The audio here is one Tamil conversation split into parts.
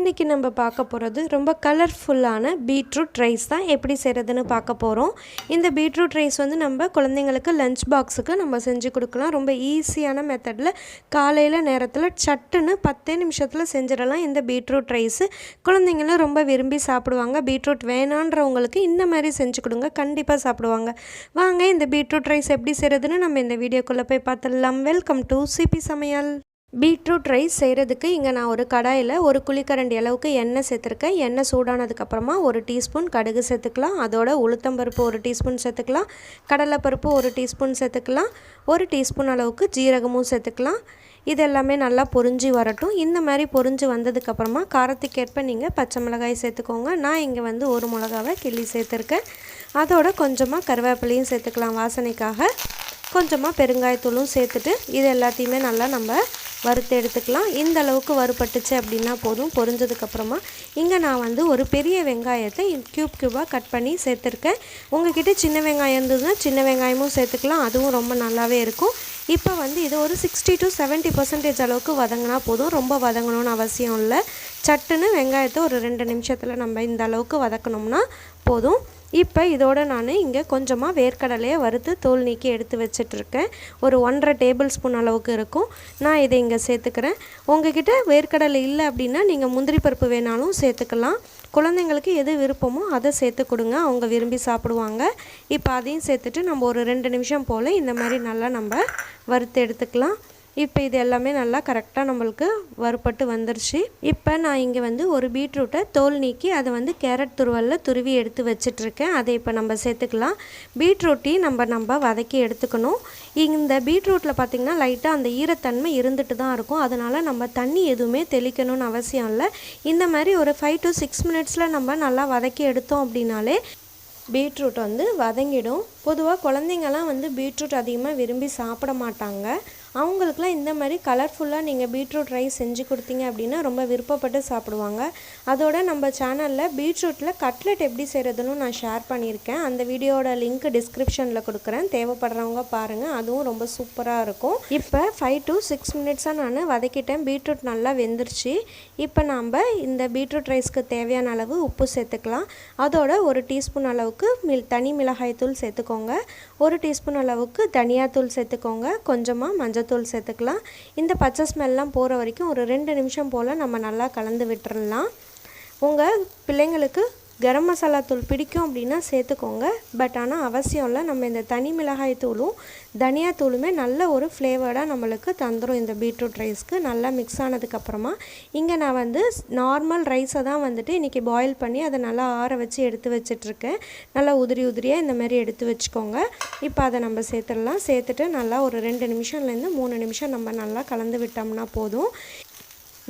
இன்றைக்கி நம்ம பார்க்க போகிறது ரொம்ப கலர்ஃபுல்லான பீட்ரூட் ரைஸ் தான் எப்படி செய்கிறதுன்னு பார்க்க போகிறோம். இந்த பீட்ரூட் ரைஸ் வந்து நம்ம குழந்தைங்களுக்கு லஞ்ச் பாக்ஸுக்கு நம்ம செஞ்சு கொடுக்கலாம். ரொம்ப ஈஸியான மெத்தடில் காலையில் நேரத்தில் சட்டுன்னு 10 நிமிஷத்தில் செஞ்சிடலாம். இந்த பீட்ரூட் ரைஸு குழந்தைங்களும் ரொம்ப விரும்பி சாப்பிடுவாங்க. பீட்ரூட் வேணான்றவங்களுக்கு இந்த மாதிரி செஞ்சு கொடுங்க, கண்டிப்பாக சாப்பிடுவாங்க. வாங்க இந்த பீட்ரூட் ரைஸ் எப்படி செய்கிறதுன்னு நம்ம இந்த வீடியோக்குள்ளே போய் பார்த்துடலாம். வெல்கம் டு சிபி சமையல். பீட்ரூட் ரைஸ் செய்கிறதுக்கு இங்கே நான் ஒரு கடாயில் ஒரு குழிக்கரண்டி அளவுக்கு எண்ணெய் சேர்த்துருக்கேன். எண்ணெய் சூடானதுக்கப்புறமா 1 டீஸ்பூன் கடுகு சேர்த்துக்கலாம். அதோட உளுத்தம்பருப்பு 1 டீஸ்பூன் சேர்த்துக்கலாம். கடலைப்பருப்பு 1 டீஸ்பூன் சேர்த்துக்கலாம். 1 டீஸ்பூன் அளவுக்கு ஜீரகமும் சேர்த்துக்கலாம். இது எல்லாமே நல்லா பொரிஞ்சு வரட்டும். இந்த மாதிரி பொரிஞ்சு வந்ததுக்கப்புறமா காரத்துக்கேற்ப நீங்கள் பச்சை மிளகாய் சேர்த்துக்கோங்க. நான் இங்கே வந்து 1 மிளகாவை கிள்ளி சேர்த்துருக்கேன். அதோட கொஞ்சமாக கருவேப்பிலையும் சேர்த்துக்கலாம் வாசனைக்காக. கொஞ்சமாக பெருங்காயத்தூளும் சேர்த்துட்டு இது எல்லாத்தையுமே நல்லா நம்ம வறுத்து எடுத்துக்கலாம். இந்த அளவுக்கு வறுபட்டுச்சு அப்படின்னா போதும். பொரிஞ்சதுக்கப்புறமா இங்கே நான் வந்து ஒரு பெரிய வெங்காயத்தை க்யூபாக கட் பண்ணி சேர்த்துருக்கேன். உங்கள்கிட்ட சின்ன வெங்காயம் இருந்ததுன்னா சின்ன வெங்காயமும் சேர்த்துக்கலாம், அதுவும் ரொம்ப நல்லாவே இருக்கும். இப்போ வந்து இது ஒரு 60 to 70% அளவுக்கு வதங்கினா போதும். ரொம்ப வதங்கணும்னு அவசியம் இல்லை. சட்டுன்னு வெங்காயத்தை ஒரு 2 நிமிஷத்தில் நம்ம இந்த அளவுக்கு வதக்கணும்னா போதும். இப்போ இதோட நான் இங்கே கொஞ்சமாக வேர்க்கடலையை வறுத்து தோல் நீக்கி எடுத்து வச்சிட்ருக்கேன். ஒரு 1.5 டேபிள் ஸ்பூன் அளவுக்கு இருக்கும். நான் இதை இங்கே சேர்த்துக்கிறேன். உங்ககிட்ட வேர்க்கடலை இல்லை அப்படின்னா நீங்கள் முந்திரி பருப்பு வேணாலும் சேர்த்துக்கலாம். குழந்தைங்களுக்கு எது விருப்பமோ அதை சேர்த்து கொடுங்க, அவங்க விரும்பி சாப்பிடுவாங்க. இப்போ அதையும் சேர்த்துட்டு நம்ம ஒரு 2 நிமிஷம் போல் இந்த மாதிரி நல்லா நம்ம வறுத்து எடுத்துக்கலாம். இப்போ இது எல்லாமே நல்லா கரெக்டாக நம்மளுக்கு வறுபட்டு வந்துருச்சு. இப்போ நான் இங்கே வந்து ஒரு பீட்ரூட்டை தோல் நீக்கி அதை வந்து கேரட் துருவலில் துருவி எடுத்து வச்சிட்ருக்கேன். அதை இப்போ நம்ம சேர்த்துக்கலாம். பீட்ரூட்டையும் நம்ம வதக்கி எடுத்துக்கணும். இந்த பீட்ரூட்டில் பார்த்திங்கன்னா லைட்டாக அந்த ஈரத்தன்மை இருந்துட்டு தான் இருக்கும். அதனால் நம்ம தண்ணி எதுவுமே தெளிக்கணும்னு அவசியம் இல்லை. இந்த மாதிரி ஒரு 5 to 6 மினிட்ஸில் நம்ம நல்லா வதக்கி எடுத்தோம் அப்படின்னாலே பீட்ரூட் வந்து வதங்கிடும். பொதுவாக குழந்தைங்கள்லாம் வந்து பீட்ரூட் அதிகமாக விரும்பி சாப்பிட மாட்டாங்க. அவங்களுக்குலாம் இந்த மாதிரி கலர்ஃபுல்லாக நீங்கள் பீட்ரூட் ரைஸ் செஞ்சு கொடுத்தீங்க அப்படின்னா ரொம்ப விருப்பப்பட்டு சாப்பிடுவாங்க. அதோட நம்ம சேனலில் பீட்ரூட்டில் கட்லெட் எப்படி செய்கிறதுன்னு நான் ஷேர் பண்ணியிருக்கேன். அந்த வீடியோட லிங்க் டிஸ்கிரிப்ஷனில் கொடுக்குறேன், தேவைப்படுறவங்க பாருங்கள். அதுவும் ரொம்ப சூப்பராக இருக்கும். இப்போ 5 to 6 மினிட்ஸாக நான் வதக்கிட்டேன். பீட்ரூட் நல்லா வெந்துருச்சு. இப்போ நம்ம இந்த பீட்ரூட் ரைஸ்க்கு தேவையான அளவு உப்பு சேர்த்துக்கலாம். அதோட 1 டீஸ்பூன் அளவுக்கு தனி மிளகாய் தூள் சேர்த்துக்கோங்க. 1 டீஸ்பூன் அளவுக்கு தனியாத்தூள் சேர்த்துக்கோங்க. கொஞ்சமாக மஞ்சத்தூள் சேர்த்துக்கலாம். இந்த பச்சை ஸ்மெல்லாம் போகிற வரைக்கும் ஒரு 2 நிமிஷம் போல் நம்ம நல்லா கலந்து விட்டுறலாம். உங்கள் பிள்ளைங்களுக்கு கரம் மசாலா தூள் பிடிக்கும் அப்படின்னா சேர்த்துக்கோங்க. பட் ஆனால் அவசியம் இல்லை. நம்ம இந்த தனி மிளகாய் தூளும் தனியாத்தூளுமே நல்ல ஒரு ஃப்ளேவர்டாக நம்மளுக்கு தந்துடும் இந்த பீட்ரூட் ரைஸ்க்கு. நல்லா மிக்ஸ் ஆனதுக்கப்புறமா இங்கே நான் வந்து நார்மல் ரைஸை தான் வந்துட்டு இன்றைக்கி பாயில் பண்ணி அதை நல்லா ஆற வச்சு எடுத்து வச்சிட்ருக்கேன். நல்லா உதிரியாக இந்த மாதிரி எடுத்து வச்சுக்கோங்க. இப்போ அதை நம்ம சேர்த்துடலாம். சேர்த்துட்டு நல்லா ஒரு 2 நிமிஷம்லேருந்து 3 நிமிஷம் நம்ம நல்லா கலந்து விட்டோம்னா போதும்.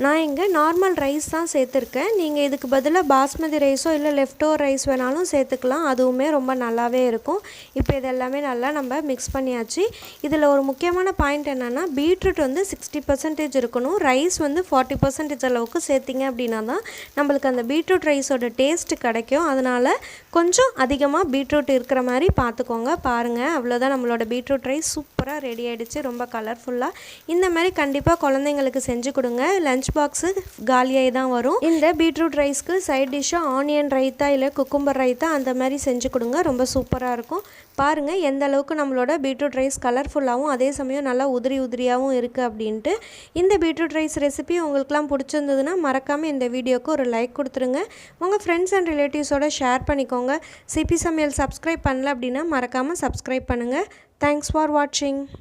நான் இங்கே நார்மல் ரைஸ் தான் சேர்த்துருக்கேன். நீங்கள் இதுக்கு பதிலாக பாஸ்மதி ரைஸோ இல்லை லெஃப்ட் ஓவர் ரைஸ் வேணாலும் சேர்த்துக்கலாம், அதுவுமே ரொம்ப நல்லாவே இருக்கும். இப்போ இதெல்லாமே நல்லா நம்ம மிக்ஸ் பண்ணியாச்சு. இதில் ஒரு முக்கியமான பாயிண்ட் என்னென்னா பீட்ரூட் வந்து 60% இருக்கணும், ரைஸ் வந்து 40% அளவுக்கு சேர்த்திங்க அப்படின்னா தான் நம்மளுக்கு அந்த பீட்ரூட் ரைஸோட டேஸ்ட்டு கிடைக்கும். அதனால் கொஞ்சம் அதிகமாக பீட்ரூட் இருக்கிற மாதிரி பார்த்துக்கோங்க. பாருங்கள், அவ்வளோதான், நம்மளோட பீட்ரூட் ரைஸ் சூப்பராக ரெடி ஆகிடுச்சு. ரொம்ப கலர்ஃபுல்லாக இந்த மாதிரி கண்டிப்பாக குழந்தைங்களுக்கு செஞ்சு கொடுங்க. லஞ்ச் பாக்ஸு காலியாகி தான் வரும். இந்த பீட்ரூட் ரைஸ்க்கு சைட் டிஷ்ஷாக ஆனியன் ரைத்தா இல்லை குக்கும்பர் ரைத்தா அந்த மாதிரி செஞ்சு கொடுங்க, ரொம்ப சூப்பராக இருக்கும். பாருங்கள் எந்த அளவுக்கு நம்மளோட பீட்ரூட் ரைஸ் கலர்ஃபுல்லாகவும் அதே சமயம் நல்லா உதிரியாகவும் இருக்குது அப்படின்ட்டு. இந்த பீட்ரூட் ரைஸ் ரெசிபி உங்களுக்குலாம் பிடிச்சிருந்ததுன்னா மறக்காமல் இந்த வீடியோக்கு ஒரு லைக் கொடுத்துருங்க. உங்கள் ஃப்ரெண்ட்ஸ் அண்ட் ரிலேட்டிவ்ஸோட ஷேர் பண்ணிக்கோங்க. சிபி சமையல் சப்ஸ்கிரைப் பண்ணல அப்படின்னா மறக்காமல் சப்ஸ்கிரைப் பண்ணுங்கள். தேங்க்ஸ் ஃபார் வாட்சிங்.